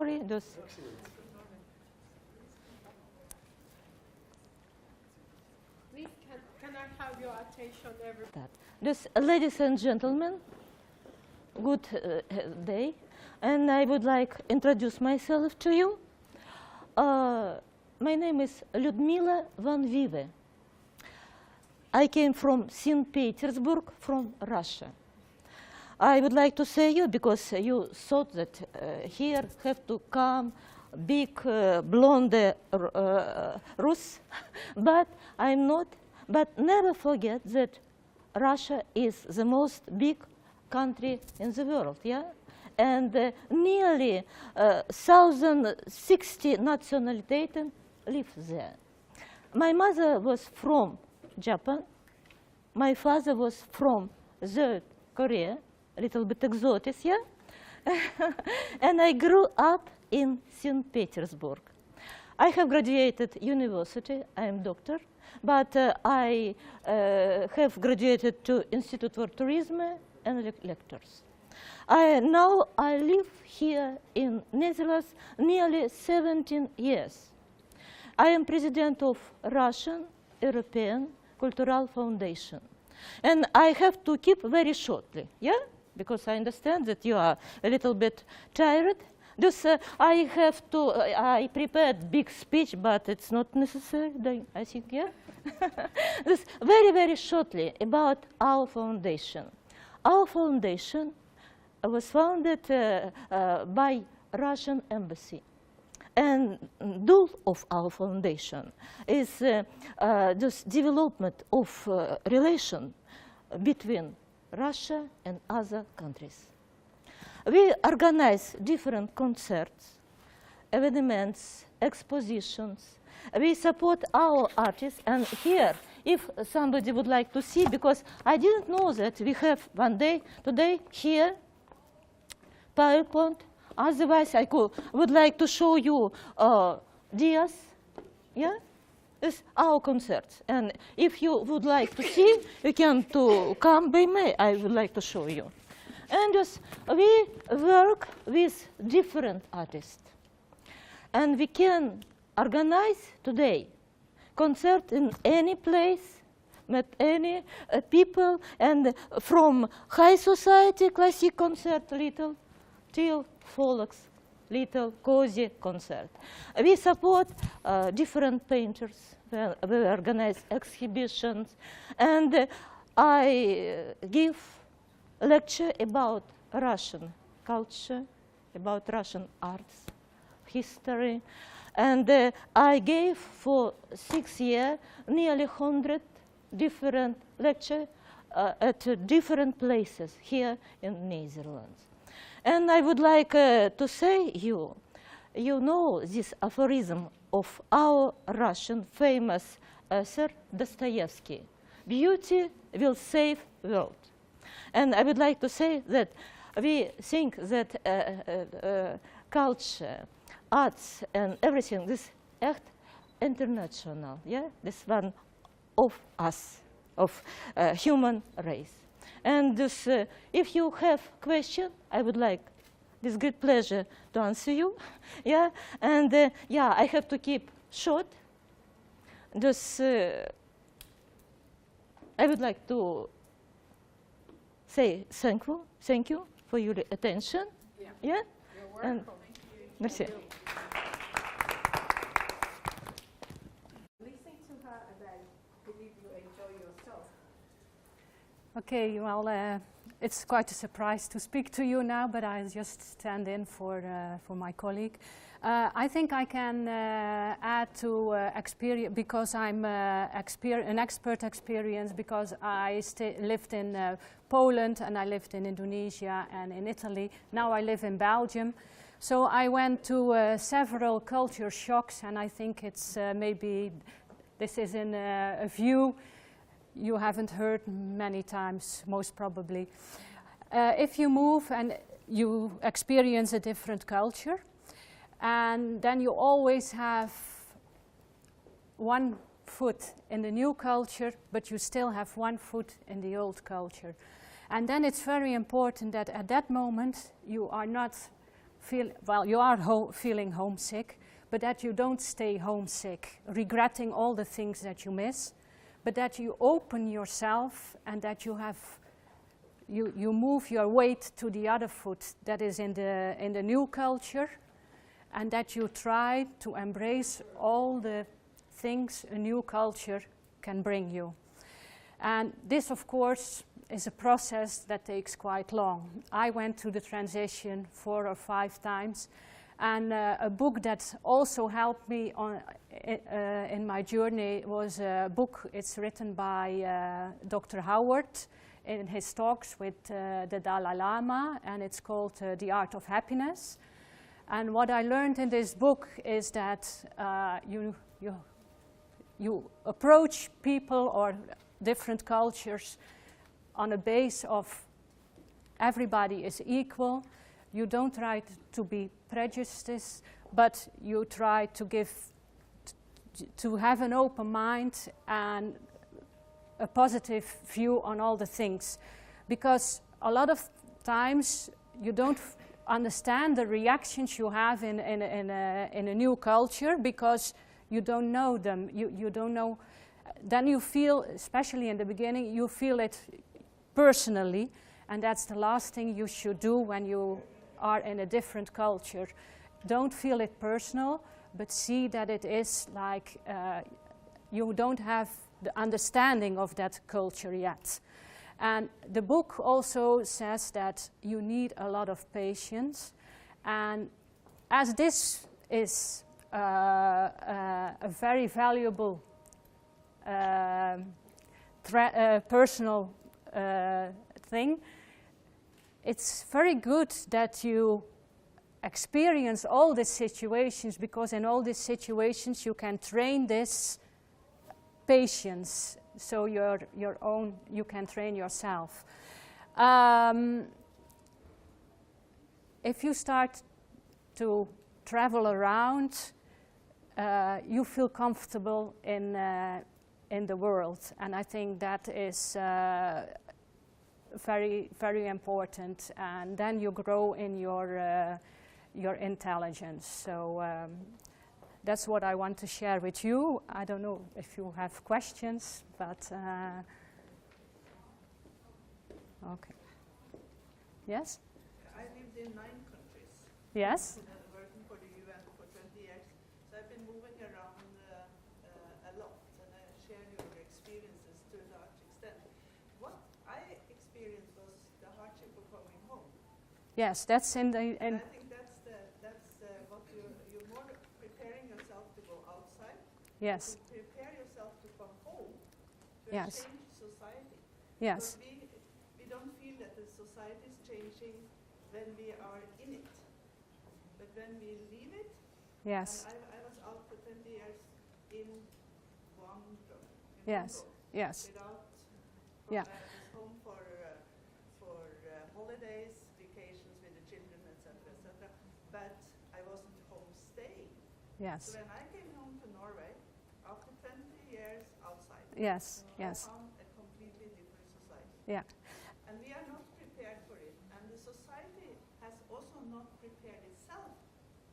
Dus Please, can I have your attention, everybody? Dus, ladies and gentlemen, good day, and I would like to introduce myself to you. My name is Ljoedmila van Vyve. I came from St. Petersburg, from Russia. I would like to say you because you thought that here have to come big blonde Rus, but I'm not. But never forget that Russia is the most big country in the world, yeah? And nearly 1,060 nationalities live there. My mother was from Japan. My father was from South Korea, a little bit exotic, yeah? And I grew up in St. Petersburg. I have graduated university, I am doctor, but I have graduated to Institute for Tourism and lectures. Now I live here in Netherlands nearly 17 years. I am president of Russian European Cultural Foundation. And I have to keep very shortly, yeah? Because I understand that you are a little bit tired. Thus, I prepared big speech, but it's not necessary, I think, yeah? This very, very shortly about our foundation. Our foundation was founded by Russian embassy. And goal of our foundation is this development of relation between Russia and other countries. We organize different concerts, events, expositions. We support our artists. And here, if somebody would like to see, because I didn't know that we have one day today here, PowerPoint. Otherwise, I would like to show you Diaz, yeah? It's our concerts. And if you would like to see, you can come by me. I would like to show you. And just, we work with different artists. And we can organize today concert in any place, with any people, and from high society classic concert, little, till folks, little cozy concert. We support different painters. We organize exhibitions. And I give lecture about Russian culture, about Russian arts, history. And I gave for 6 years nearly 100 different lectures at different places here in Netherlands. And I would like to say you know this aphorism of our Russian famous author Dostoevsky, beauty will save world. And I would like to say that we think that culture, arts, and everything is echt international, yeah? This one of us, of human race. And this, if you have question, I would like, with great pleasure, to answer you. Yeah, and yeah, I have to keep short. This, I would like to say thank you for your attention. Yeah. Yeah. You're welcome. And merci. Listening to her, and I believe you enjoy yourself. Okay, well, it's quite a surprise to speak to you now, but I just stand in for my colleague. I think I can add to experience, because I'm an expert experience, because I lived in Poland, and I lived in Indonesia and in Italy. Now I live in Belgium. So I went to several culture shocks, and I think it's maybe this is in a view you haven't heard many times, most probably. If you move and you experience a different culture, and then you always have one foot in the new culture, but you still have one foot in the old culture. And then it's very important that at that moment you are not you are feeling homesick, but that you don't stay homesick, regretting all the things that you miss, but that you open yourself and that you move your weight to the other foot that is in the new culture, and that you try to embrace all the things a new culture can bring you. And this, of course, is a process that takes quite long. I went through the transition 4 or 5 times, and a book that also helped me in my journey was a book. It's written by Dr. Howard in his talks with the Dalai Lama, and it's called The Art of Happiness. And what I learned in this book is that you approach people or different cultures on a base of everybody is equal. You don't try to be prejudiced, but you try to have an open mind and a positive view on all the things. Because a lot of times you don't understand the reactions you have in a new culture because you don't know them. You don't know. Then you feel, especially in the beginning, you feel it personally, and that's the last thing you should do when you are in a different culture. Don't feel it personal, but see that it is like you don't have the understanding of that culture yet. And the book also says that you need a lot of patience, and as this is a very valuable personal thing, it's very good that you experience all these situations, because in all these situations you can train this patience, so you can train yourself. If you start to travel around, you feel comfortable in the world, and I think that is very, very important. And then you grow in your intelligence. So that's what I want to share with you. I don't know if you have questions, but okay. Yes? I lived in 9 countries. Yes? Working for the UN for 20 years. So I've been moving around a lot, and I share your experiences to a large extent. What I experienced was the hardship of coming home. Yes, that's in the... And I think that's what you're more preparing yourself to go outside. Yes. To prepare yourself to come home to Yes. a changed society. Yes. But we don't feel that the society is changing when we are in it. But when we leave it, Yes. and I was out for 20 years in one go. Yes. Yes. Without, Yeah. I was home for holidays, vacations with the children, etc., etc. But I wasn't home staying. Yes. So when I came home to Norway, after 20 years outside, Yes. I Yes. found a completely different society. Yeah. And we are not prepared for it. And the society has also not prepared itself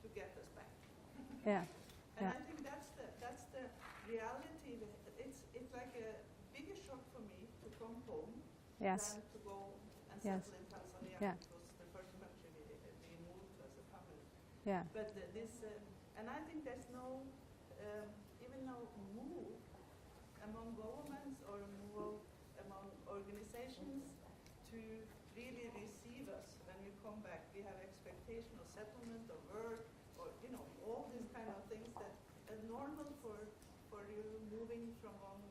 to get us back. Yeah. And Yeah. I think that's the reality. It's like a bigger shock for me to come home Yes. than to go and Yes. settle in Tanzania. Yeah. It was the first country we moved to as a family. Yeah. But and I think there's no, even no move among governments or move among organizations to really receive us when we come back. We have expectation of settlement, of work, or all these kind of things that are normal for you moving from one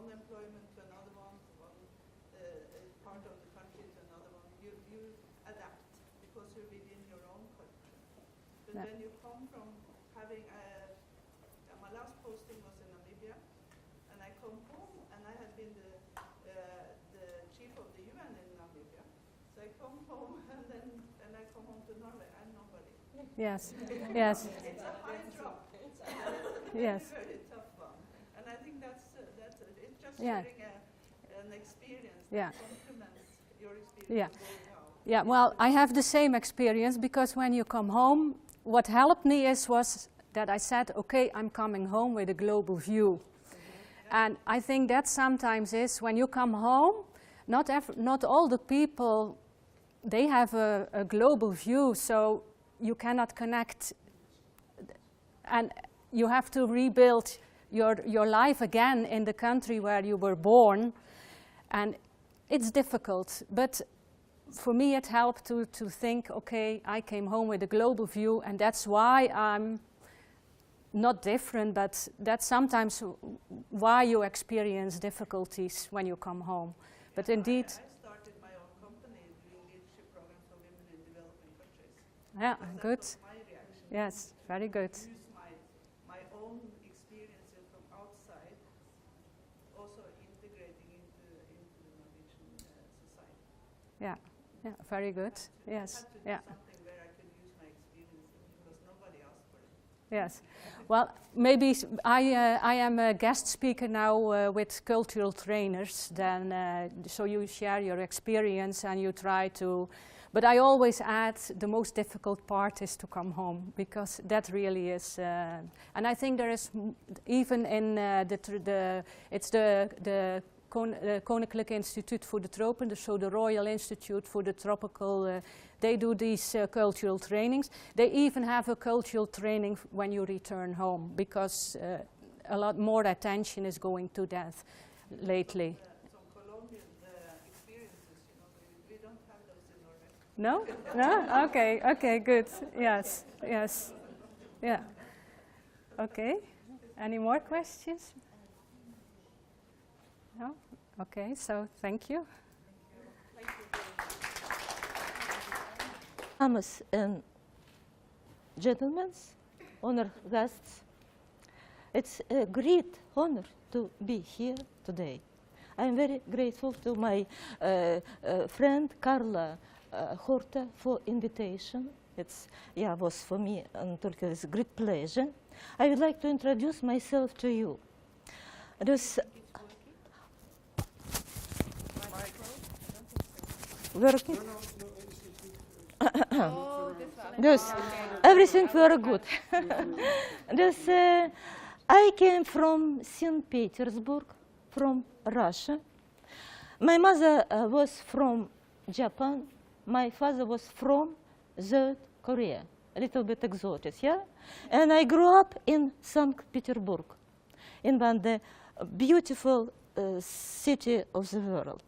employment to another one, one part of the country to another one. You adapt because you're within your own culture. But Yeah. when you come from having my last posting was in Namibia, and I come home, and I had been the chief of the UN in Namibia. So I come home, and I come home to Norway. I'm nobody. Yes. Yes. It's a high drop. It's a Yes. very tough one. And I think that's it's just Yeah. sharing an experience Yeah. that complements your experience Yeah. of going out. Yeah, well, I have the same experience because when you come home, what helped me was that I said, okay, I'm coming home with a global view. And I think that sometimes is when you come home, not all the people, they have a global view, so you cannot connect, and you have to rebuild your life again in the country where you were born, and it's difficult. But for me, it helped to think, okay, I came home with a global view, and that's why I'm not different, but that's sometimes why you experience difficulties when you come home. But indeed, I started my own company doing leadership programs for women in developing countries. yeah, Because good. That was my reaction. Yes, very good. Use my own experiences from outside, also integrating into the Norwegian society. Yeah, yeah, very good. Yes, I had to yeah. do something where I could use my experiences because nobody asked for it. Yes. Well, maybe I am a guest speaker now with cultural trainers, then so you share your experience and you try to, but I always add the most difficult part is to come home, because that really is, and I think there is even in it's the Koninklijk Instituut voor de Tropen, so the Royal Institute for the Tropical, they do these cultural trainings. They even have a cultural training when you return home, because a lot more attention is going to that lately. Some Colombian experiences, you know, we don't have those in Norway. No? No? Okay, okay, good. Yes, yes. Yeah. Okay. Any more questions? No? Okay, so thank you. Dames and gentlemen, honored guests, it's a great honor to be here today. I'm very grateful to my friend Carla Horta for invitation. Was for me and Turkey is a great pleasure. I would like to introduce myself to you. Working? Everything very good. I came from St. Petersburg, from Russia. My mother was from Japan. My father was from South Korea, a little bit exotic, yeah? And I grew up in St. Petersburg, in one of the beautiful city of the world.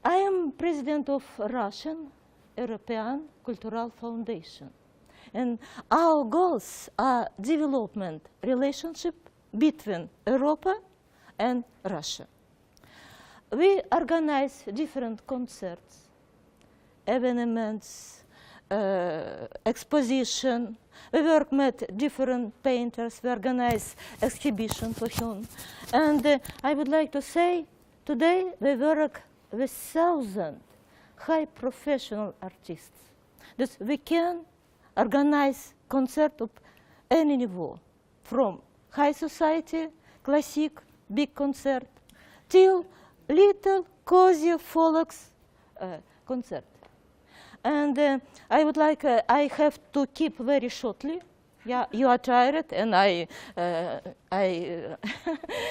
I am president of Russian European Cultural Foundation, and our goals are development relationship between Europe and Russia. We organize different concerts, events, exposition. We work with different painters. We organize exhibition for him. And I would like to say, today we work with 1,000 high professional artists. That we can organize concert of any level, from high society, classic, big concert, till little cozy folk concert. And I would like, I have to keep very shortly. Yeah, you are tired, and I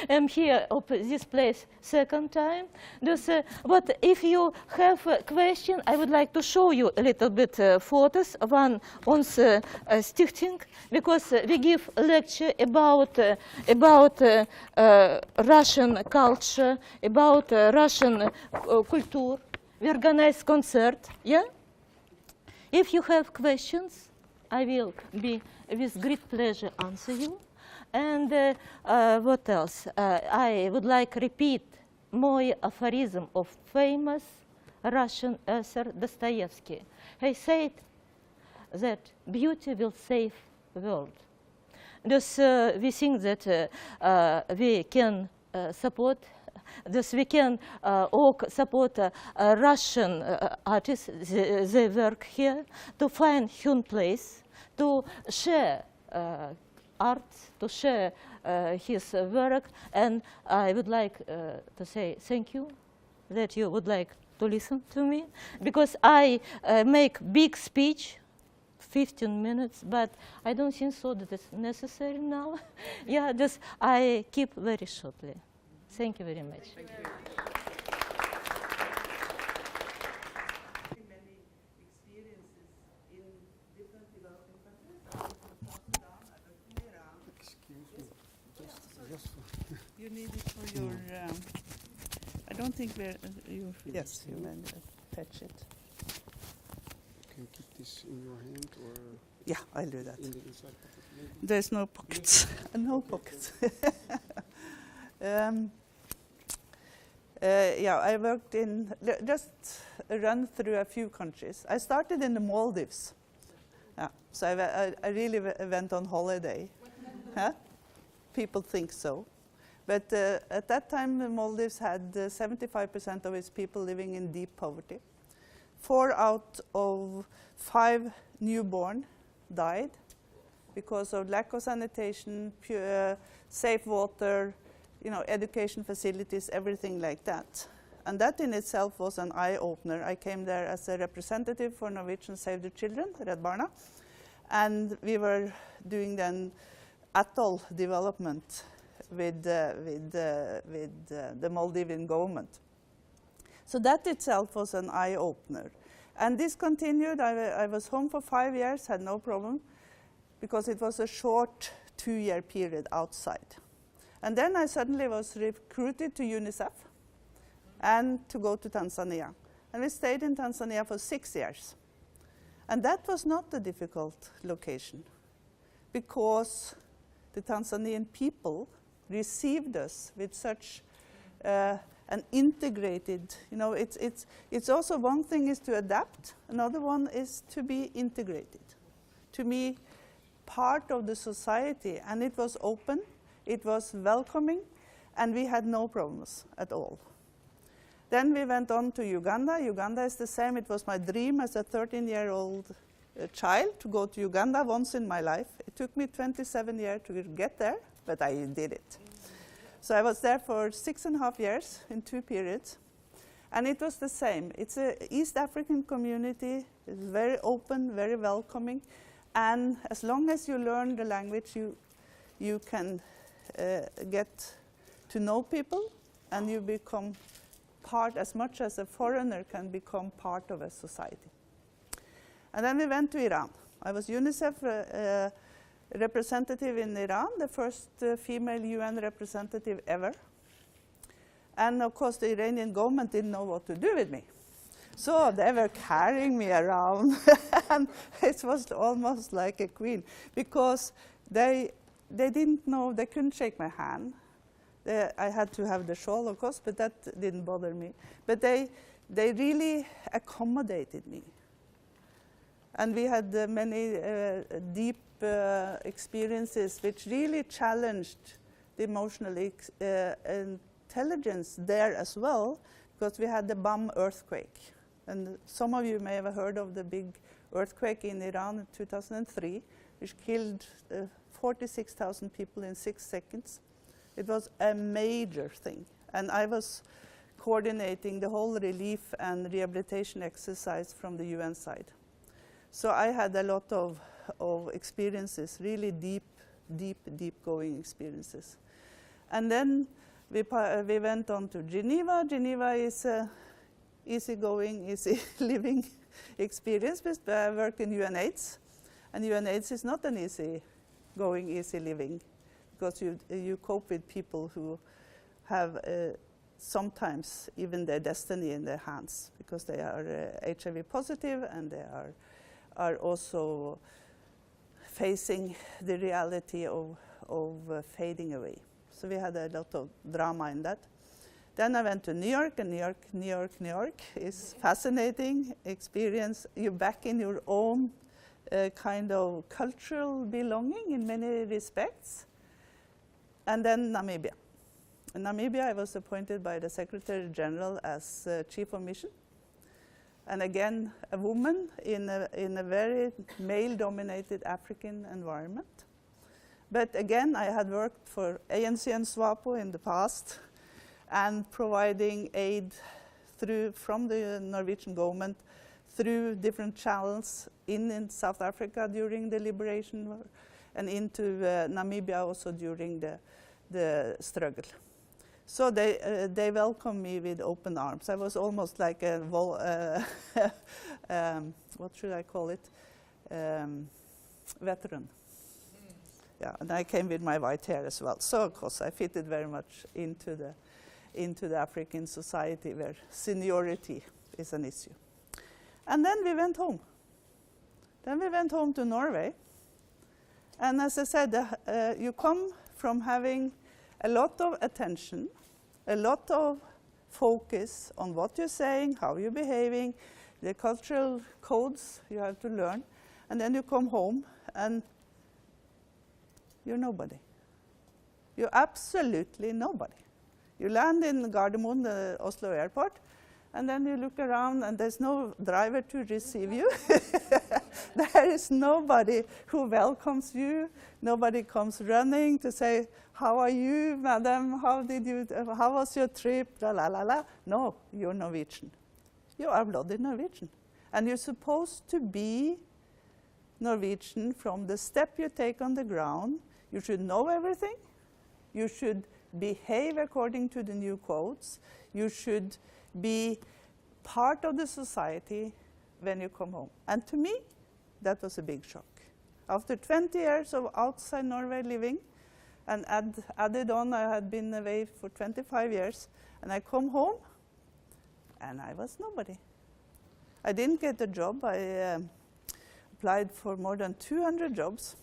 am here at this place second time. But if you have a question, I would like to show you a little bit photos. One on the Stichting, because we give a lecture about Russian culture, about Russian culture. We organize concert. Yeah. If you have questions, I will be with great pleasure answer you. And what else? I would like to repeat my aphorism of famous Russian author Dostoevsky. He said that beauty will save the world. Thus, we think that we can support. Thus, we can support Russian artists. They work here to find human place, to share art, to share his work. And I would like to say thank you that you would like to listen to me, because I make big speech, 15 minutes, but I don't think so that it's necessary now. Yeah, just I keep very shortly. Thank you very much. Thank you. Many experiences in different developing countries. I was from South Sudan, I worked in Iran. Excuse me, just You need it for your. I don't think we're. Yes, you may fetch it. can you keep this in your hand or Yeah, I'll do that. in the inside pocket? Maybe. There's no pockets. No pockets. Yeah, I worked in. Just run through a few countries. I started in the Maldives. Yeah, so I really went on holiday. Huh? People think so. But at that time, the Maldives had 75% of its people living in deep poverty. 4 out of 5 newborn died because of lack of sanitation, pure, safe water, education facilities, everything like that. And that in itself was an eye-opener. I came there as a representative for Norwegian Save the Children, Redd Barna, and we were doing then atoll development with the Maldivian government. So that itself was an eye-opener. And this continued. I was home for 5 years, had no problem, because it was a short 2-year period outside. And then I suddenly was recruited to UNICEF and to go to Tanzania. And we stayed in Tanzania for 6 years. And that was not a difficult location, because the Tanzanian people received us with such an integrated, it's also one thing is to adapt, another one is to be integrated, to be part of the society. And it was open, it was welcoming, and we had no problems at all. Then we went on to Uganda. Uganda is the same. It was my dream as a 13-year-old child to go to Uganda once in my life. It took me 27 years to get there, but I did it. So I was there for 6.5 years in 2 periods. And it was the same. It's an East African community. It's very open, very welcoming. And as long as you learn the language, you can get to know people, and you become part, as much as a foreigner can become part of a society. And then we went to Iran. I was UNICEF representative in Iran, the first female UN representative ever. And of course, the Iranian government didn't know what to do with me. So they were carrying me around, and it was almost like a queen, because they didn't know, they couldn't shake my hand. I had to have the shawl, of course, but that didn't bother me. But they really accommodated me. And we had many deep experiences which really challenged the emotional intelligence there as well, because we had the Bam earthquake. And some of you may have heard of the big earthquake in Iran in 2003, which killed 46,000 people in 6 seconds. It was a major thing. And I was coordinating the whole relief and rehabilitation exercise from the UN side. So I had a lot of experiences, really deep going experiences. And then we went on to Geneva. Geneva is a easygoing, easy living experience, but I worked in UNAIDS. And UNAIDS is not an easy going, easy living, because you cope with people who have sometimes even their destiny in their hands, because they are HIV positive, and they are also facing the reality of fading away. So we had a lot of drama in that. Then I went to New York, and New York is fascinating experience. You're back in your own kind of cultural belonging in many respects. And then Namibia. In Namibia, I was appointed by the Secretary General as Chief of Mission. And again, a woman in a very male-dominated African environment. But again, I had worked for ANC and SWAPO in the past, and providing aid from the Norwegian government through different channels in South Africa during the liberation war, and into Namibia also during the struggle. So they welcomed me with open arms. I was almost like a, what should I call it, veteran. Yeah, and I came with my white hair as well. So of course I fitted very much into the African society where seniority is an issue. And then we went home. Then we went home to Norway. And as I said, you come from having a lot of attention, a lot of focus on what you're saying, how you're behaving, the cultural codes you have to learn. And then you come home and you're nobody. You're absolutely nobody. You land in Gardermoen, the Oslo airport, and then you look around and there's no driver to receive you. There is nobody who welcomes you. Nobody comes running to say, how are you, madam? How was your trip? La, la, la, la. No, you're Norwegian. You are blooded Norwegian. And you're supposed to be Norwegian from the step you take on the ground. You should know everything. You should behave according to the new codes. You should be part of the society when you come home. And to me, that was a big shock. After 20 years of outside Norway living, and added on, I had been away for 25 years, and I come home, and I was nobody. I didn't get a job. I applied for more than 200 jobs,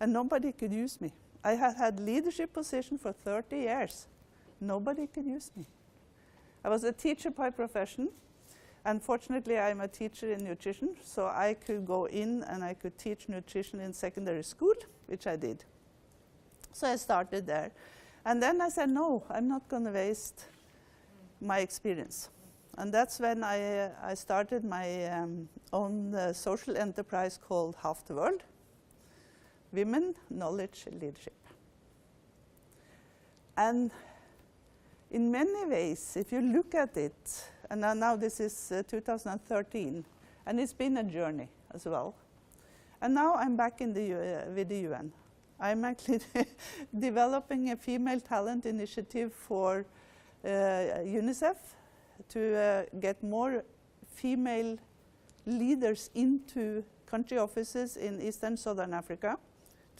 and nobody could use me. I had had leadership position for 30 years. Nobody could use me. I was a teacher by profession. Unfortunately, I'm a teacher in nutrition, so I could go in and I could teach nutrition in secondary school, which I did. So I started there. And then I said, no, I'm not going to waste my experience. And that's when I started my own social enterprise called Half the World, Women, Knowledge, Leadership. And in many ways, if you look at it, and now this is 2013, and it's been a journey as well. And now I'm back in with the UN. I'm actually developing a female talent initiative for UNICEF to get more female leaders into country offices in Eastern Southern Africa,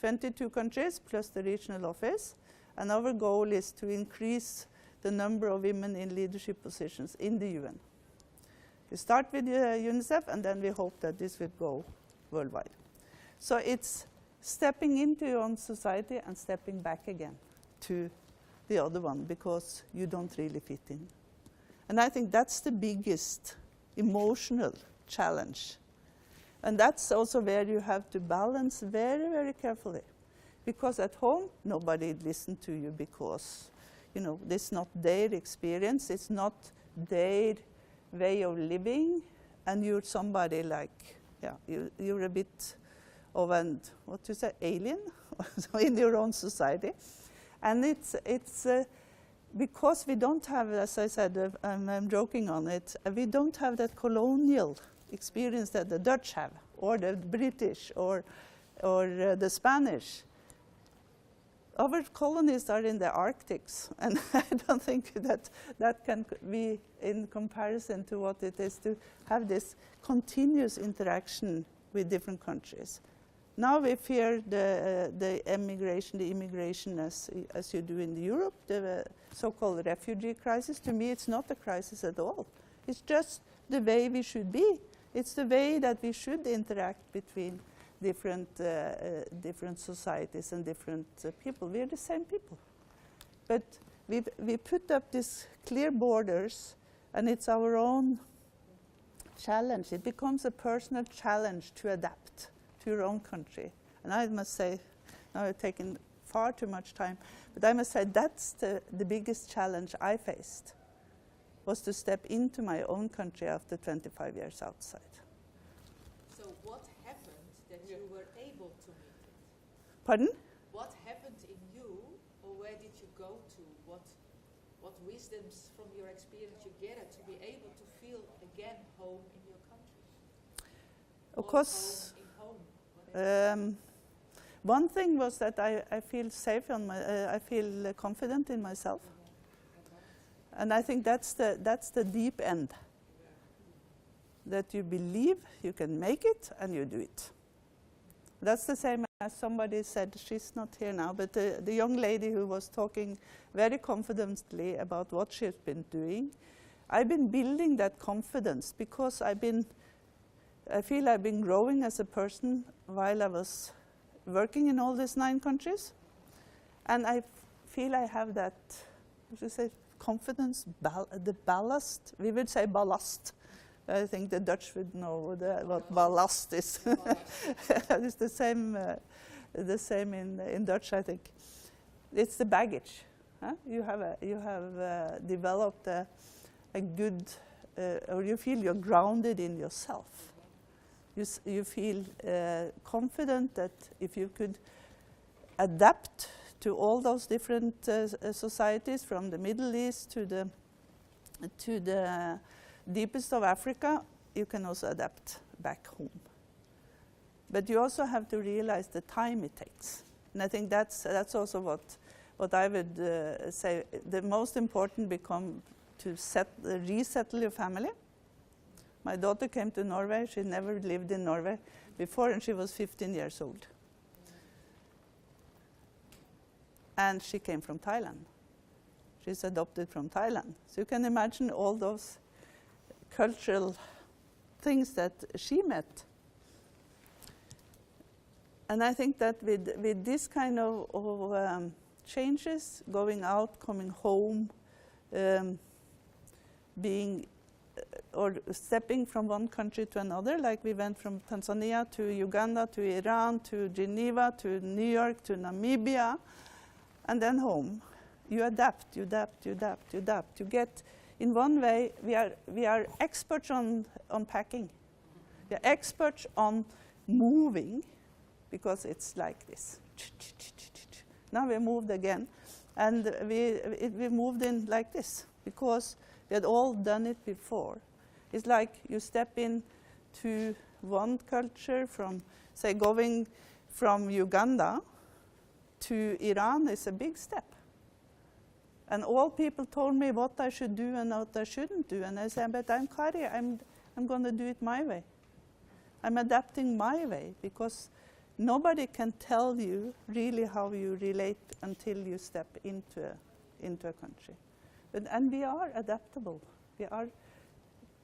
22 countries plus the regional office. And our goal is to increase the number of women in leadership positions in the UN. We start with UNICEF, and then we hope that this will go worldwide. So it's stepping into your own society and stepping back again to the other one because you don't really fit in. And I think that's the biggest emotional challenge. And that's also where you have to balance very, very carefully. Because at home, nobody listens to you because, you know, this is not their experience, it's not their way of living, and you're somebody like, yeah, you're a bit of an, what you say, alien in your own society. And it's because we don't have, as I said, I'm joking on it, we don't have that colonial experience that the Dutch have, or the British, or the Spanish. Our colonies are in the Arctics, and I don't think that can be in comparison to what it is to have this continuous interaction with different countries. Now we fear the immigration as you do in Europe, the so-called refugee crisis. To me, it's not a crisis at all. It's just the way we should be. It's the way that we should interact between different societies and different people. We are the same people. But we put up these clear borders, and it's our own challenge. It becomes a personal challenge to adapt to your own country. And I must say, now I've taken far too much time, but I must say that's the biggest challenge I faced, was to step into my own country after 25 years outside. So what happened that you were able to meet it? Pardon? What happened in you, or where did you go to? What wisdoms from your experience you get to be able to feel again home in your country? Of Or course, home in home. one thing was that I feel safe on I feel confident in myself, and I think that's the deep end. That you believe you can make it and you do it. That's the same as somebody said. She's not here now, but the young lady who was talking very confidently about what she's been doing. I've been building that confidence because I feel I've been growing as a person while I was working in all these 9 countries. And I feel I have that, what do you say, confidence, the ballast. We would say ballast. I think the Dutch would know what ballast is. It's the same in Dutch, I think. It's the baggage. Huh? You have developed a good, or you feel you're grounded in yourself. You feel confident that if you could adapt to all those different societies, from the Middle East to the deepest of Africa, you can also adapt back home. But you also have to realize the time it takes. And I think that's also what I would say. The most important become to resettle your family. My daughter came to Norway. She never lived in Norway before, and she was 15 years old. And she came from Thailand. She's adopted from Thailand. So you can imagine all those cultural things that she met. And I think that with this kind of changes, going out, coming home, being or stepping from one country to another, like we went from Tanzania to Uganda to Iran to Geneva to New York to Namibia, and then home. You adapt, you adapt, you adapt, you adapt. You get, in one way, we are experts on packing. We are experts on moving, because it's like this. Now we moved again, and we moved in like this, because we had all done it before. It's like you step into one culture from, say, going from Uganda to Iran is a big step. And all people told me what I should do and what I shouldn't do. And I said, but I'm Kari, I'm going to do it my way. I'm adapting my way, because nobody can tell you really how you relate until you step into a country. And we are adaptable. We are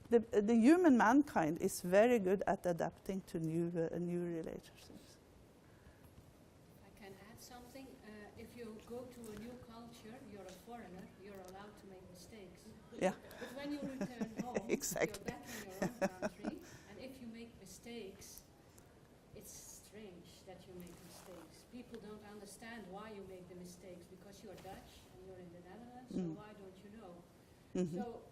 the human mankind is very good at adapting to new relationships. I can add something. If you go to a new culture, you're a foreigner, you're allowed to make mistakes. Yeah. But when you return home, Exactly. you're back in your own country, and if you make mistakes, it's strange that you make mistakes. People don't understand why you make the mistakes, because you're Dutch and you're in the Netherlands, so why don't you know? Mm-hmm. So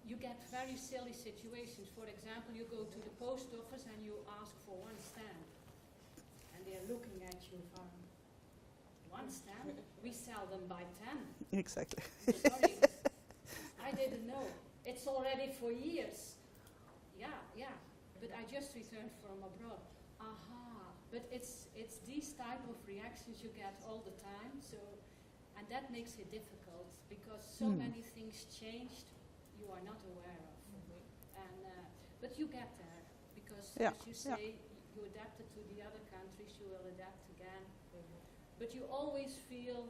you get very silly situations. For example, you go to the post office and you ask for one stamp, and they're looking at you from, one stamp? We sell them by 10. Exactly. Sorry, I didn't know. It's already for years. Yeah, but I just returned from abroad. Aha, but it's these type of reactions you get all the time, so, and that makes it difficult, because so many things changed you are not aware of. And but you get there, because as you say, you adapted to the other countries, you will adapt again. But you always feel,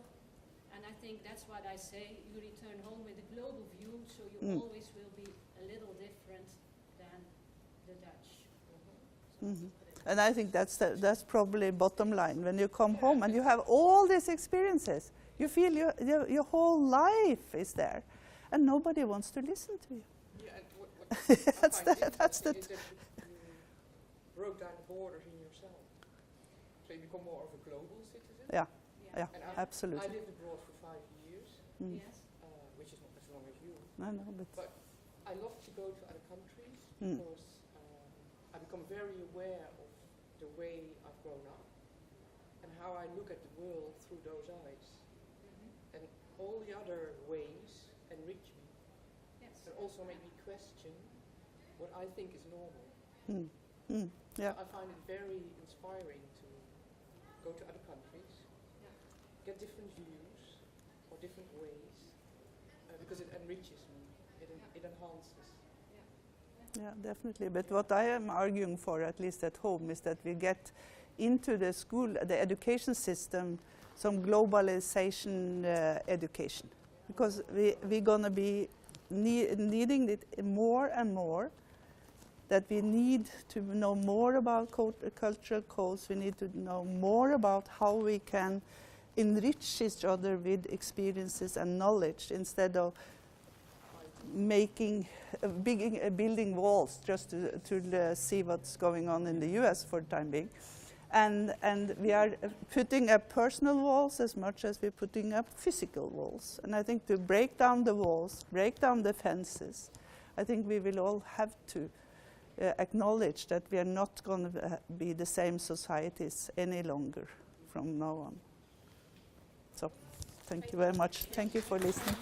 and I think that's what I say, you return home with a global view, so you always will be a little different than the Dutch. And I think that's probably bottom line. When you come home and you have all these experiences, you feel your whole life is there, and nobody wants to listen to you. Yeah, and what That's I find the- that's interesting the is that you broke down the borders in yourself. So you become more of a global citizen. Yeah, Yeah. And I absolutely. lived abroad for 5 years, Yes. which is not as long as you. I know, but But I love to go to other countries Mm. because I become very aware of the way I've grown up and how I look at the world through those eyes. And all the other ways enrich me, Yes. but also make me question what I think is normal. Yeah. I find it very inspiring to go to other countries, get different views or different ways, because it enriches me, it enhances. Yeah, definitely. But what I am arguing for, at least at home, is that we get into the school, the education system, some globalization education, because we're going to be needing it more and more. That we need to know more about cultural codes. We need to know more about how we can enrich each other with experiences and knowledge instead of building walls just to see what's going on in the US for the time being. And we are putting up personal walls as much as we're putting up physical walls. And I think to break down the walls, break down the fences, I think we will all have to acknowledge that we are not going to be the same societies any longer from now on. So, thank you very much. Thank you for listening.